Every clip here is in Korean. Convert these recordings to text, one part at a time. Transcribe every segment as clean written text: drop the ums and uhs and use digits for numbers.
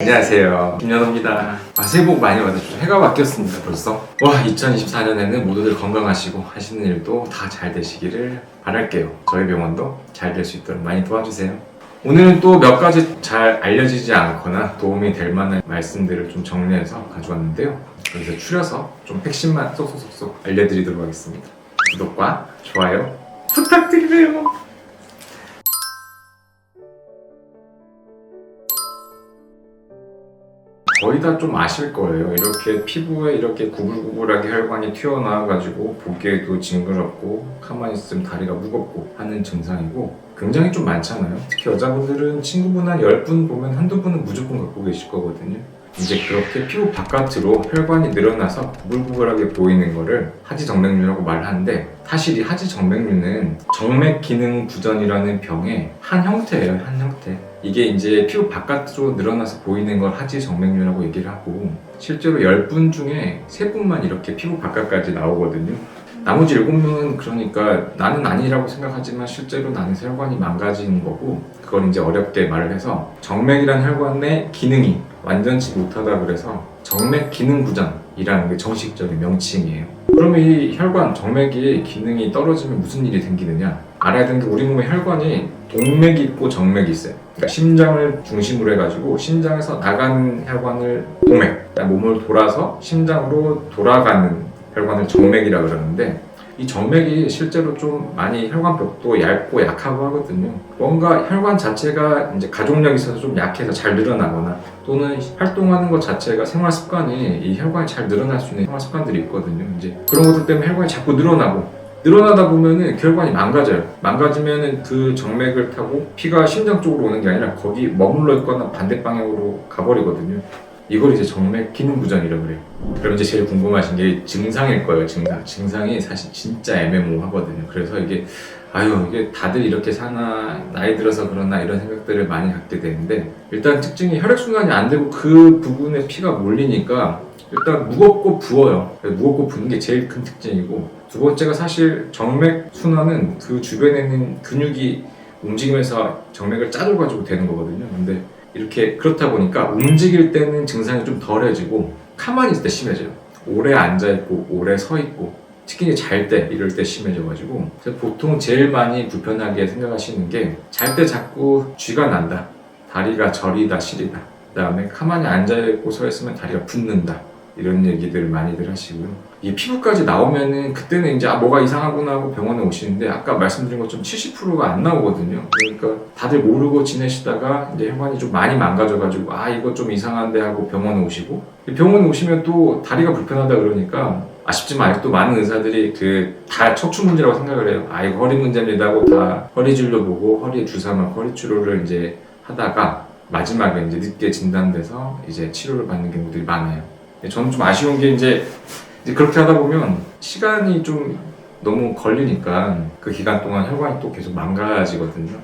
안녕하세요, 김연호입니다. 새해 복 많이 받으십시오. 해가 바뀌었습니다 벌써. 와, 2024년에는 모두들 건강하시고 하시는 일도 다 잘 되시기를 바랄게요. 저희 병원도 잘 될 수 있도록 많이 도와주세요. 오늘은 또 몇 가지 잘 알려지지 않거나 도움이 될 만한 말씀들을 좀 정리해서 가져왔는데요. 그래서 추려서 좀 핵심만 쏙쏙쏙 알려드리도록 하겠습니다. 구독과 좋아요 부탁드려요. 거의 다 좀 아실 거예요. 이렇게 피부에 이렇게 구불구불하게 혈관이 튀어나와가지고 보기에도 징그럽고 가만히 있으면 다리가 무겁고 하는 증상이고 굉장히 좀 많잖아요. 특히 여자분들은 친구분 한 10분 보면 한두 분은 무조건 갖고 계실 거거든요. 이제 그렇게 피부 바깥으로 혈관이 늘어나서 구불구불하게 보이는 거를 하지정맥류라고 말하는데, 사실 이 하지정맥류는 정맥기능부전이라는 병의 한 형태예요. 한 형태. 이게 이제 피부 바깥으로 늘어나서 보이는 걸 하지정맥류라고 얘기를 하고, 실제로 10분 중에 3분만 이렇게 피부 바깥까지 나오거든요. 나머지 7명은 그러니까 나는 아니라고 생각하지만 실제로 나는 혈관이 망가지는 거고, 그걸 이제 어렵게 말을 해서 정맥이란 혈관의 기능이 완전치 못하다 그래서 정맥기능부전이라는 게 정식적인 명칭이에요. 그러면 이 혈관, 정맥이 기능이 떨어지면 무슨 일이 생기느냐? 알아야 되는 게 우리 몸에 혈관이 동맥이 있고 정맥이 있어요. 그러니까 심장을 중심으로 해가지고 심장에서 나가는 혈관을 동맥, 몸을 돌아서 심장으로 돌아가는 혈관을 정맥이라고 그러는데, 이 정맥이 실제로 좀 많이 혈관벽도 얇고 약하고 하거든요. 뭔가 혈관 자체가 이제 가족력이 있어서 좀 약해서 잘 늘어나거나, 또는 활동하는 것 자체가 생활 습관이 이 혈관이 잘 늘어날 수 있는 생활 습관들이 있거든요. 이제 그런 것들 때문에 혈관이 자꾸 늘어나다 보면은 그 혈관이 망가져요. 망가지면은 그 정맥을 타고 피가 심장 쪽으로 오는 게 아니라 거기 머물러 있거나 반대 방향으로 가버리거든요. 이걸 이제 정맥기능부전이라고 그래요. 그럼 이제 제일 궁금하신 게 증상일 거예요. 증상이 사실 진짜 애매모호하거든요. 그래서 이게 다들 이렇게 사나, 나이 들어서 그러나, 이런 생각들을 많이 갖게 되는데, 일단 특징이 혈액순환이 안 되고 그 부분에 피가 몰리니까 일단 무겁고 부어요. 무겁고 부는 게 제일 큰 특징이고, 두 번째가 사실 정맥 순환은 그 주변에 있는 근육이 움직이면서 정맥을 짜줘가지고 되는 거거든요. 근데 이렇게 그렇다 보니까 움직일 때는 증상이 좀 덜해지고 가만히 있을 때 심해져요. 오래 앉아있고 오래 서있고, 특히 잘 때 이럴 때 심해져가지고, 보통 제일 많이 불편하게 생각하시는 게 잘 때 자꾸 쥐가 난다, 다리가 저리다 시리다, 그 다음에 가만히 앉아있고 서있으면 다리가 붓는다, 이런 얘기들을 많이들 하시고요. 이 피부까지 나오면은 그때는 이제 뭐가 이상하구나 하고 병원에 오시는데, 아까 말씀드린 것처럼 70%가 안 나오거든요. 그러니까 다들 모르고 지내시다가 이제 혈관이 좀 많이 망가져가지고 이거 좀 이상한데 하고 병원에 오시고, 병원에 오시면 또 다리가 불편하다 그러니까 아쉽지만 아직도 많은 의사들이 다 척추 문제라고 생각을 해요. 이거 허리 문제입니다 하고 다 허리 진료보고 허리에 주사 맞고 허리 치료를 이제 하다가 마지막에 이제 늦게 진단돼서 이제 치료를 받는 경우들이 많아요. 저는 좀 아쉬운 게 이제 그렇게 하다 보면 시간이 좀 너무 걸리니까 그 기간 동안 혈관이 또 계속 망가지거든요.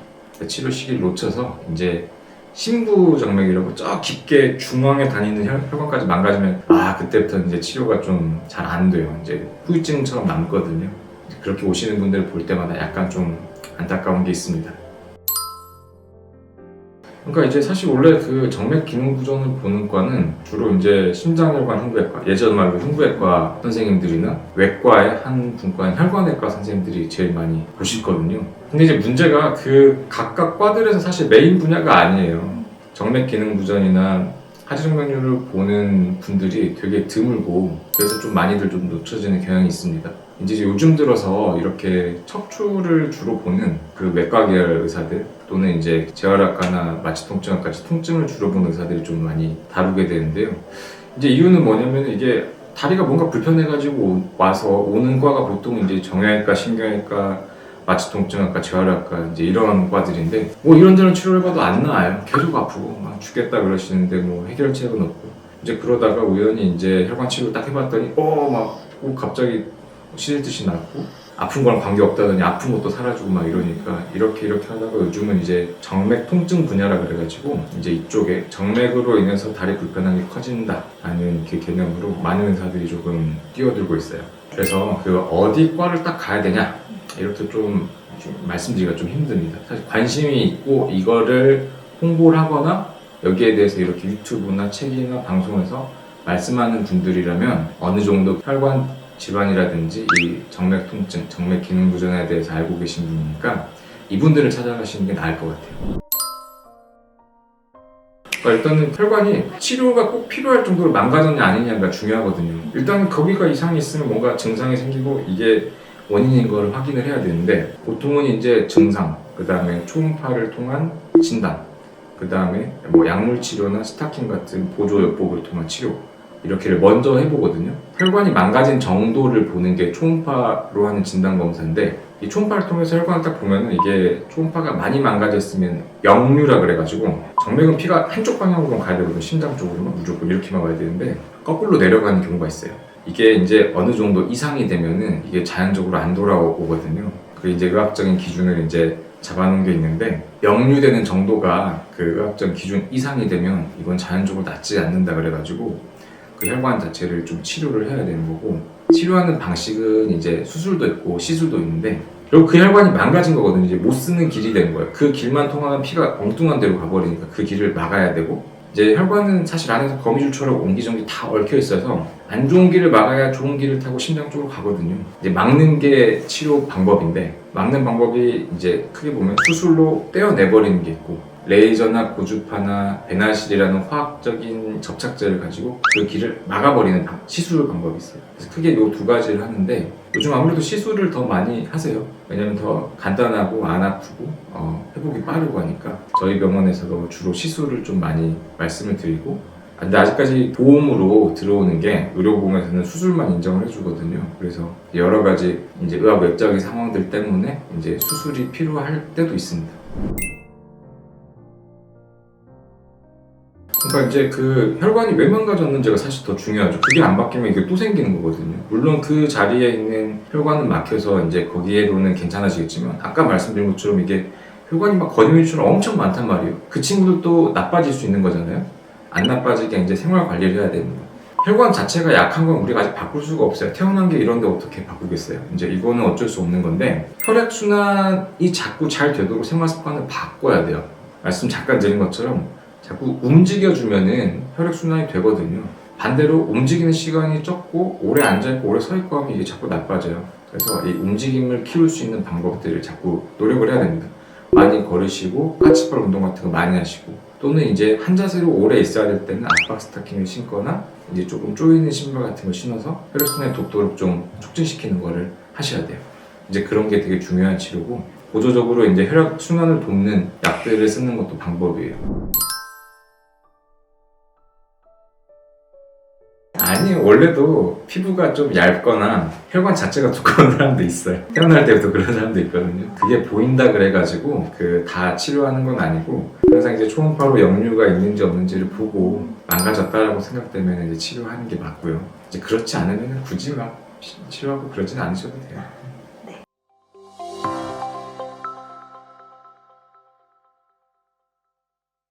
치료 시기를 놓쳐서 이제 심부정맥이라고 저 깊게 중앙에 다니는 혈관까지 망가지면 그때부터 이제 치료가 좀 잘 안 돼요. 이제 후유증처럼 남거든요. 그렇게 오시는 분들 볼 때마다 약간 좀 안타까운 게 있습니다. 그러니까 이제 사실 원래 그 정맥기능부전을 보는 과는 주로 이제 심장혈관 흉부외과, 예전 말로 흉부외과 선생님들이나 외과의 한 분과인 혈관외과 선생님들이 제일 많이 보시거든요. 근데 이제 문제가 그 각각 과들에서 사실 메인 분야가 아니에요. 정맥기능부전이나 하지정맥류를 보는 분들이 되게 드물고, 그래서 좀 많이들 좀 놓쳐지는 경향이 있습니다. 이제 요즘 들어서 이렇게 척추를 주로 보는 그 외과 계열 의사들, 또는 이제 재활학과나 마취통증학까지 통증을 주로 보는 의사들이 좀 많이 다루게 되는데요. 이제 이유는 뭐냐면, 이게 다리가 뭔가 불편해가지고 와서 오는 과가 보통 이제 정형외과, 신경외과, 마취통증학과, 재활학과, 이제 이런 과들인데, 이런저런 치료를 봐도 안 나아요. 계속 아프고 막 죽겠다 그러시는데 해결책은 없고, 이제 그러다가 우연히 이제 혈관 치료 딱 해봤더니 갑자기 시들듯이 낫고, 아픈 거랑 관계없다더니 아픈 것도 사라지고 막 이러니까, 이렇게 하다가 요즘은 이제 정맥 통증 분야라 그래가지고 이제 이쪽에 정맥으로 인해서 다리 불편함이 커진다라는 그 개념으로 많은 의사들이 조금 뛰어들고 있어요. 그래서 어디 과를 딱 가야 되냐, 이렇게 좀 말씀드리기가 좀 힘듭니다. 사실 관심이 있고 이거를 홍보를 하거나 여기에 대해서 이렇게 유튜브나 책이나 방송에서 말씀하는 분들이라면 어느 정도 혈관 질환이라든지 이 정맥 통증, 정맥 기능 부전에 대해서 알고 계신 분이니까 이분들을 찾아가시는 게 나을 것 같아요. 일단은 혈관이 치료가 꼭 필요할 정도로 망가졌냐 아니냐가 중요하거든요. 일단 거기가 이상이 있으면 뭔가 증상이 생기고 이게 원인인 걸 확인을 해야 되는데 보통은 이제 증상, 그 다음에 초음파를 통한 진단, 그 다음에 뭐 약물 치료나 스타킹 같은 보조요법을 통한 치료 이렇게를 먼저 해보거든요. 혈관이 망가진 정도를 보는 게 초음파로 하는 진단 검사인데 이 초음파를 통해서 혈관을 딱 보면은 이게 초음파가 많이 망가졌으면 역류라 그래가지고 정맥은 피가 한쪽 방향으로만 가야 되거든요. 심장 쪽으로만 무조건 이렇게만 가야 되는데 거꾸로 내려가는 경우가 있어요. 이게 이제 어느 정도 이상이 되면은 이게 자연적으로 안 돌아오거든요. 그 이제 의학적인 기준을 이제 잡아놓은 게 있는데 역류되는 정도가 그 의학적 기준 이상이 되면 이건 자연적으로 낫지 않는다 그래가지고 그 혈관 자체를 좀 치료를 해야 되는 거고 치료하는 방식은 이제 수술도 있고 시술도 있는데 그리고 그 혈관이 망가진 거거든요. 이제 못 쓰는 길이 되는 거예요. 그 길만 통하면 피가 엉뚱한 데로 가버리니까 그 길을 막아야 되고 이제 혈관은 사실 안에서 거미줄처럼 옹기종기 다 얽혀 있어서 안 좋은 길을 막아야 좋은 길을 타고 심장 쪽으로 가거든요. 이제 막는 게 치료 방법인데 막는 방법이 이제 크게 보면 수술로 떼어내버리는 게 있고 레이저나 고주파나 베나실이라는 화학적인 접착제를 가지고 그 길을 막아버리는 시술 방법이 있어요. 그래서 크게 이 두 가지를 하는데 요즘 아무래도 시술을 더 많이 하세요. 왜냐면 더 간단하고 안 아프고 회복이 빠르고 하니까 저희 병원에서도 주로 시술을 좀 많이 말씀을 드리고 근데 아직까지 보험으로 들어오는 게 의료보험에서는 수술만 인정을 해주거든요. 그래서 여러 가지 이제 의학 외적인 상황들 때문에 이제 수술이 필요할 때도 있습니다. 그러니까 이제 그 혈관이 왜 망가졌는지가 사실 더 중요하죠. 그게 안 바뀌면 이게 또 생기는 거거든요. 물론 그 자리에 있는 혈관은 막혀서 이제 거기에로는 괜찮아지겠지만 아까 말씀드린 것처럼 이게 혈관이 막 거미줄처럼 엄청 많단 말이에요. 그 친구들도 나빠질 수 있는 거잖아요. 안 나빠지게 이제 생활 관리를 해야 되는 거. 혈관 자체가 약한 건 우리가 아직 바꿀 수가 없어요. 태어난 게 이런데 어떻게 바꾸겠어요? 이제 이거는 어쩔 수 없는 건데 혈액순환이 자꾸 잘 되도록 생활 습관을 바꿔야 돼요. 말씀 잠깐 드린 것처럼 자꾸 움직여주면은 혈액순환이 되거든요. 반대로 움직이는 시간이 적고 오래 앉아있고 오래 서있고 하면 이게 자꾸 나빠져요. 그래서 이 움직임을 키울 수 있는 방법들을 자꾸 노력을 해야 됩니다. 많이 걸으시고 까치발 운동 같은 거 많이 하시고 또는 이제 한 자세로 오래 있어야 될 때는 압박 스타킹을 신거나 이제 조금 조이는 신발 같은 걸 신어서 혈액순환이 돕도록 좀 촉진시키는 거를 하셔야 돼요. 이제 그런 게 되게 중요한 치료고 보조적으로 이제 혈액순환을 돕는 약들을 쓰는 것도 방법이에요. 아니 원래도 피부가 좀 얇거나 혈관 자체가 두꺼운 사람도 있어요. 태어날 때부터 그런 사람도 있거든요. 그게 보인다 그래가지고 그 다 치료하는 건 아니고 항상 이제 초음파로 역류가 있는지 없는지를 보고 망가졌다라고 생각되면 이제 치료하는 게 맞고요. 이제 그렇지 않으면 굳이 막 치료하고 그러진 않으셔도 돼요.